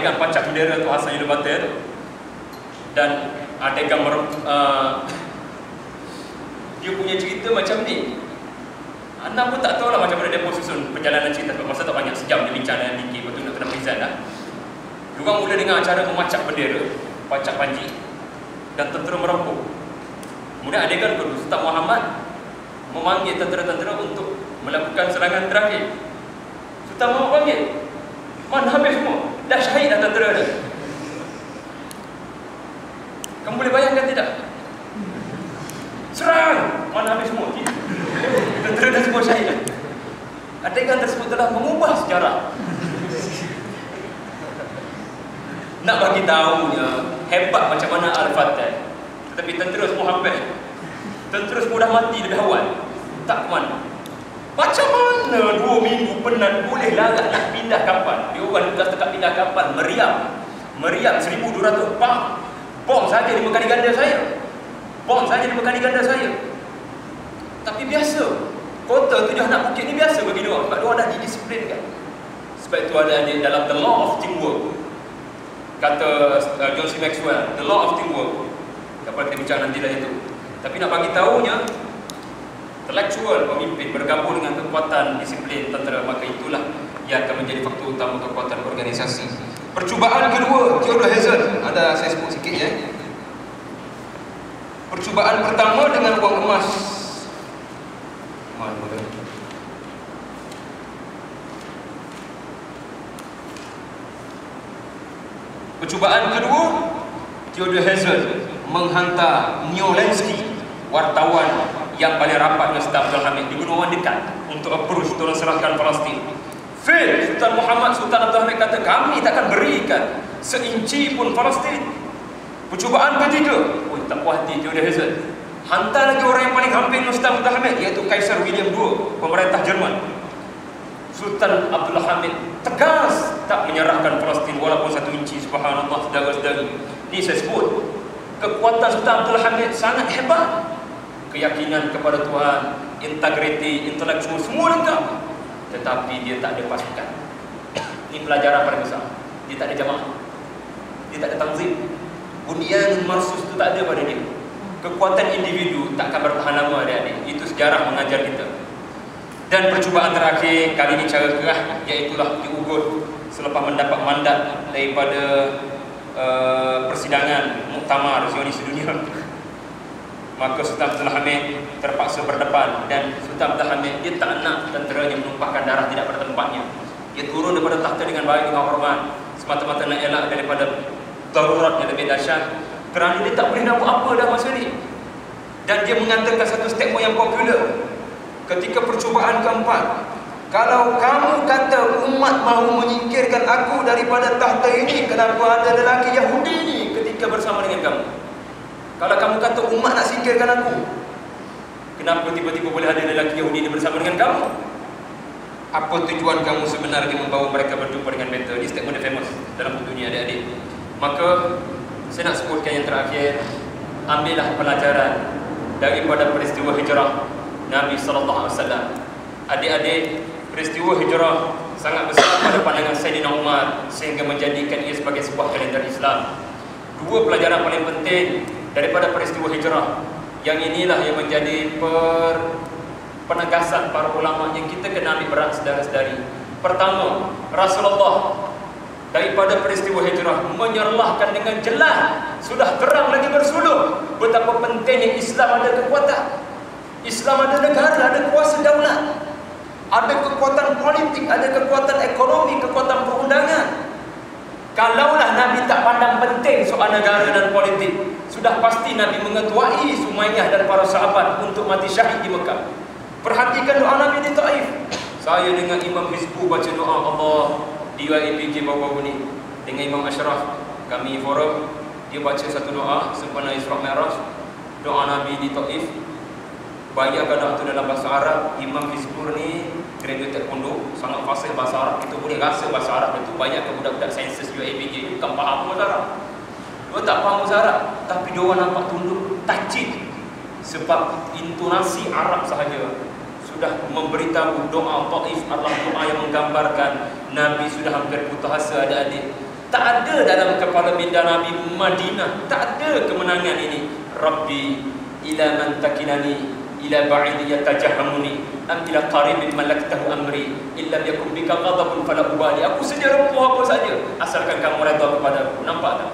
adegan pacak bendera tu Hasan Yudhbata tu, dan adegan dia punya cerita macam ni. Anak pun tak tahu lah macam mana dia pun susun perjalanan cerita, sebab masa tak banyak, sejam dia bincang dengan Diki, lepas tu nak kena present dah. Diorang mula dengan cara memacak bendera, pacak panji, dan tentera merampok. Kemudian adegan kedua, Sultan Muhammad memanggil tentera-tentera untuk melakukan serangan terakhir. Sultan Muhammad panggil, mana habis semua? Dah syahid dah tentera dah. Kamu boleh bayangkan tidak? Serang! Mana habis semua? Tentera dah semua syahid dah. Adegan tersebut telah mengubah sejarah. Nak bagi tahunya hebat macam mana Al-Fatah. Tetapi tentera semua habis. Tentera semua dah mati lebih awal. Tak ke mana. Macam mana 2 minggu penat boleh larat nak pindah kapal? Dia orang tugas dekat pindah kapal, meriam 1,200 pound. Bom saja 5 kali ganda saya. Bom saja 5 kali ganda saya. Tapi biasa. Kota 7 anak bukit ni biasa bagi dia orang, sebab dia orang dah didisiplinkan. Sebab itu ada dalam The Law of Teamwork. Kata John C. Maxwell, The Law of Teamwork. Dapat kita bincang nanti dah itu. Tapi nak bagi tahunya, intelektual pemimpin bergabung dengan kekuatan disiplin tentera, maka itulah yang akan menjadi faktor utama kekuatan organisasi. Percubaan kedua, Theodore Herzl, ada saya sebut sikit ya. Percubaan pertama dengan wang emas. Percubaan kedua, Theodore Herzl menghantar Niolenski, wartawan yang paling rapat dengan Sultan Abdul Hamid, di Gunung Wan dekat, untuk approach, tolong serahkan Palestin. Fail. Sultan Muhammad, Sultan Abdul Hamid kata, kami takkan berikan seinci pun Palestin. Percubaan ketiga, tak puas hati Theodore Herzl, hantar lagi orang yang paling hampir dengan Sultan Abdul Hamid, iaitu Kaisar William II, pemerintah Jerman. Sultan Abdul Hamid tegas tak menyerahkan Palestin walaupun 1 inci. Subhanallah, saudara-saudari. Ini saya sebut, kekuatan Sultan Abdul Hamid sangat hebat. Keyakinan kepada Tuhan, integriti, intelektual, semua lengkap. Tetapi dia tak ada pasukan. Ini pelajaran paling besar. Dia tak ada jamaah, dia tak ada tanzim. Bunyan marsus itu tak ada pada dia. Kekuatan individu takkan bertahan lama, adik-adik. Itu sejarah mengajar kita. Dan percubaan terakhir, kali ini cara kerah, iaitulah diugut selepas mendapat mandat daripada persidangan muktamar Zionis dunia. Maka Sultan Abdul Hamid terpaksa berdepan, dan Sultan Abdul Hamid dia tak nak tenteranya menumpahkan darah tidak pada tempatnya. Dia turun daripada takhta dengan baik, dengan hormat, semata-mata nak elak daripada darurat yang lebih dahsyat, kerana dia tak boleh nak buat apa dah masa ni. Dan dia mengatakan satu statement yang popular ketika percubaan keempat, kalau kamu kata umat mahu menyingkirkan aku daripada takhta ini, kenapa ada lelaki Yahudi ni ketika bersama dengan kamu? Kalau kamu kata umat nak singkirkan aku, kenapa tiba-tiba boleh ada lelaki Yahudi ni bersama dengan kamu? Apa tujuan kamu sebenarnya membawa mereka berjumpa dengan beta? Ini statement dia famous dalam dunia, adik-adik. Maka saya nak sebutkan yang terakhir, ambillah pelajaran daripada peristiwa hijrah Nabi SAW. Adik-adik, peristiwa hijrah sangat besar pada pandangan Sayyidina Umar, sehingga menjadikan ia sebagai sebuah kalender Islam. 2 pelajaran paling penting daripada peristiwa hijrah, yang inilah yang menjadi penegasan para ulama yang kita kena ambil berat, saudara-saudari. Pertama, Rasulullah daripada peristiwa hijrah menyerlahkan dengan jelas, sudah terang lagi bersuluh betapa pentingnya Islam ada kekuatan. Islam ada negara, ada kuasa daulat, ada kekuatan politik, ada kekuatan ekonomi, kekuatan perundangan. Kalaulah Nabi tak pandang penting soal negara dan politik, sudah pasti Nabi mengetuai Sumayyah dan para sahabat untuk mati syahid di Mekah. Perhatikan doa Nabi di Taif. Saya dengan Imam Hizbu baca doa Allah di YAPJ baru-baru ni dengan Imam Ashraf, kami forum, dia baca satu doa sempena Isra Mi'raj, doa Nabi di Taif. Bayangkan doa itu dalam bahasa Arab. Imam Hizbur ni graduate taekwondo, sangat fasih bahasa Arab. Kita boleh rasa bahasa Arab itu. Bayangkan budak-budak sainsis UAPJ bukan faham bahasa Arab. Dia tak faham bahasa Arab, tapi dia orang nampak tunduk, tajik. Sebab intonasi Arab sahaja sudah memberitahu doa Taif adalah doa yang menggambarkan Nabi sudah hampir putus asa, adik-adik. Tak ada dalam kepala minda Nabi Madinah, tak ada kemenangan ini. Rabbi ila man takilani ila ba'idi yatajahamuni am ila qaribin malaktahu amri illa yakum bika ghadabun fala ubali. Aku sedia rempuh apa saja asalkan kamu redha kepadaku. Nampak tak?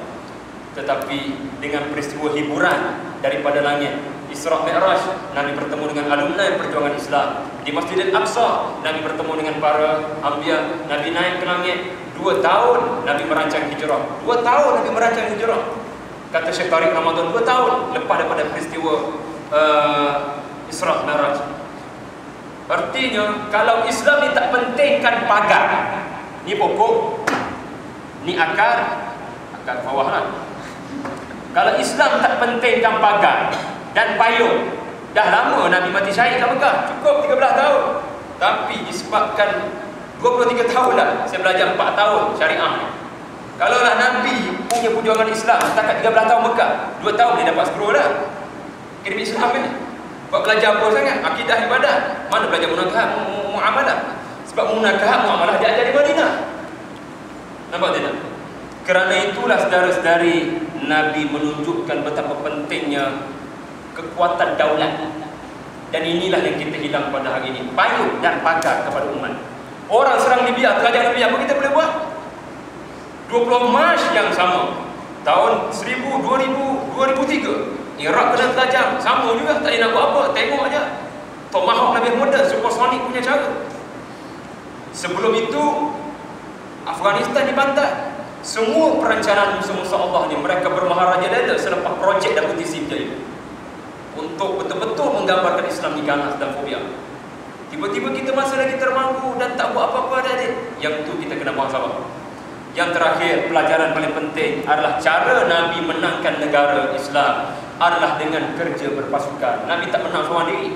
Tetapi dengan peristiwa hiburan daripada langit, Isra Mi'raj, Nabi bertemu dengan alumni perjuangan Islam. Di Masjidil Aqsa, Nabi bertemu dengan para anbiya. Nabi naik ke langit. 2 tahun Nabi merancang hijrah. 2 tahun Nabi merancang hijrah. Kata Syekh Tariq Ramadan, 2 tahun lepas daripada peristiwa Isra Mi'raj. Artinya, kalau Islam ni tak pentingkan pagar, ni pokok, ni akar bawah lah. Kalau Islam tak pentingkan pagar dan payung, dah lama Nabi mati syahid kat Mekah, cukup 13 tahun. Tapi disebabkan 23 tahun dah, saya belajar 4 tahun syariah ni. Kalaulah Nabi punya perjuangan Islam setakat 13 tahun Mekah, 2 tahun dia dapat scroll dah kirim Islam ni. Buat belajar apa sangat? Akidah, ibadah. Mana belajar munakahat, muamalah? Sebab munakahat, muamalah dia ajar di Madinah. Nampak tidak? Kerana itulah saudara-saudari, Nabi menunjukkan betapa pentingnya kekuatan daulat. Dan inilah yang kita hilang pada hari ini, payung dan pagar kepada umat. Orang serang Libya, kerajaan Libya, apa kita boleh buat? 20 Mac yang sama, tahun 1000, 2000, 2003, Iraq kena terajam, sama juga, tak boleh nak buat apa, tengok aja. Tomahawk lebih muda, supersonik punya cara. Sebelum itu Afghanistan dipantai. Semua perancangan musuh-musuh Allah ni, mereka bermaharajalela selepas projek Deputi Sipil untuk betul-betul menggambarkan Islam ni ganas dan fobia. Tiba-tiba kita masih lagi termanggu dan tak buat apa-apa dah. Yang tu kita kena buang sabar. Yang terakhir, pelajaran paling penting adalah cara Nabi menangkan negara Islam adalah dengan kerja berpasukan. Nabi tak menang seorang diri.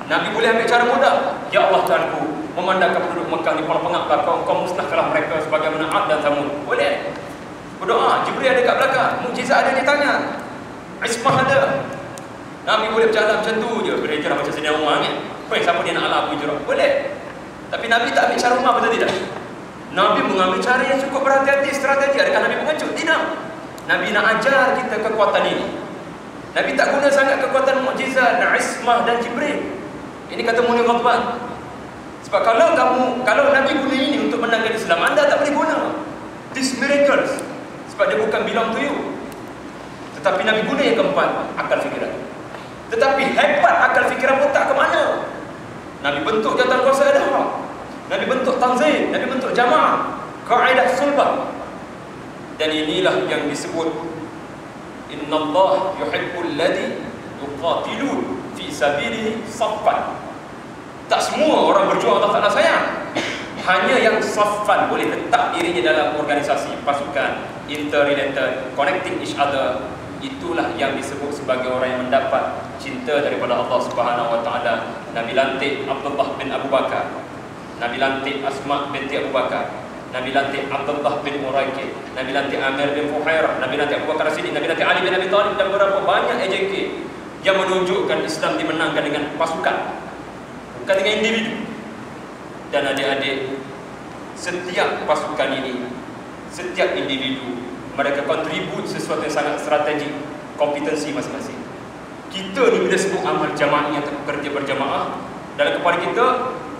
Nabi boleh ambil cara mudah. Ya Allah Tuhanku, memandangkan penduduk Mekah ni pengak belakang, kau musnahkanlah mereka sebagaimana Ad dan Thamud. Boleh. Berdoa, Jibril ada kat belakang, mukjizat ada di tangan, ismah ada. Nabi boleh berjalan macam tu je, berhijrah macam sedia rumah kan. Siapa dia nak ala aku hijrah? Boleh. Tapi Nabi tak ambil cara rumah, betul tidak? Nabi mengambil cara yang cukup berhati-hati, strategi. Adakah Nabi mengecut? Tidak. Nabi nak ajar kita kekuatan ini. Nabi tak guna sangat kekuatan mukjizat, ismah dan Jibril. Ini kata Munir Ghadban. Sebab kalau Nabi guna ini untuk menangkan Islam, anda tak boleh guna these miracles. Sebab dia bukan belong to you. Tetapi Nabi guna yang keempat, akal fikiran. Tetapi hebat akal fikiran pun tak ke mana. Nabi bentuk jawatan kuasa ada. Nabi bentuk tanzim, Nabi bentuk jamaah, kaidah sulbah. Dan inilah yang disebut innallaha yuhibbul ladzi yuqatilun fi sabilihi saffan. Tak semua orang berjuang Allah Ta'ala sayang. Hanya yang saffan boleh tetap dirinya dalam organisasi, pasukan, interrelated, connecting each other. Itulah yang disebut sebagai orang yang mendapat cinta daripada Allah Subhanahu Wa Ta'ala. Nabi lantik Abdullah bin Abu Bakar, Nabi lantik Asma binti Abu Bakar, Nabi lantik Abdullah bin Muraikid, Nabi lantik Amir bin Fuhairah, Nabi lantik Abu Bakar As-Siddiq, Nabi lantik Ali bin Abi Thalib dan beberapa banyak AJK yang menunjukkan Islam dimenangkan dengan pasukan, bukan dengan individu. Dan adik-adik, setiap pasukan ini, setiap individu, mereka kontribut sesuatu yang sangat strategik, kompetensi masing-masing. Kita ni bila sebut amal jamaah atau kerja berjamaah, dalam kepala kita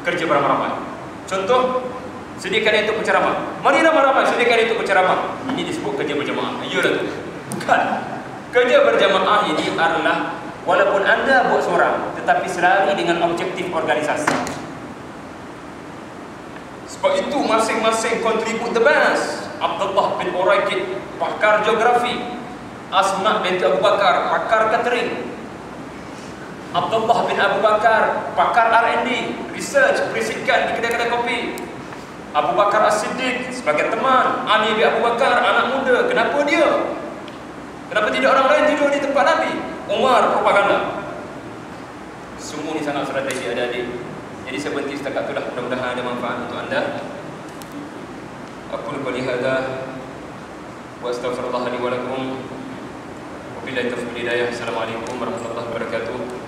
kerja beramai-ramai. Contoh, sediakan itu penceramah. Mari ramai-ramai sediakan itu penceramah. Ini disebut kerja berjamaah. Iyalah tu. Bukan. Kerja berjamaah ini adalah walaupun anda buat seorang, tetapi selari dengan objektif organisasi. Sebab itu masing-masing kontribut the best. Abdullah bin Uraikid, pakar geografi. Asma binti Abu Bakar, pakar catering. Abdullah bin Abu Bakar, pakar R&D, research, perisikan di kedai-kedai kopi. Abu Bakar As-Siddiq sebagai teman. Ali bin Abu Bakar, anak muda. Kenapa dia? Kenapa tidak orang lain tidur di tempat Nabi? Umar, propaganda. Semua ni sangat strategi adik-adik. Jadi saya berhenti setakat itulah. Mudah-mudahan ada manfaat untuk anda. Aku qali hadza wa astaghfirullah li wa lakum. Wabillahi taufiq hidayah. Assalamualaikum warahmatullahi wabarakatuh.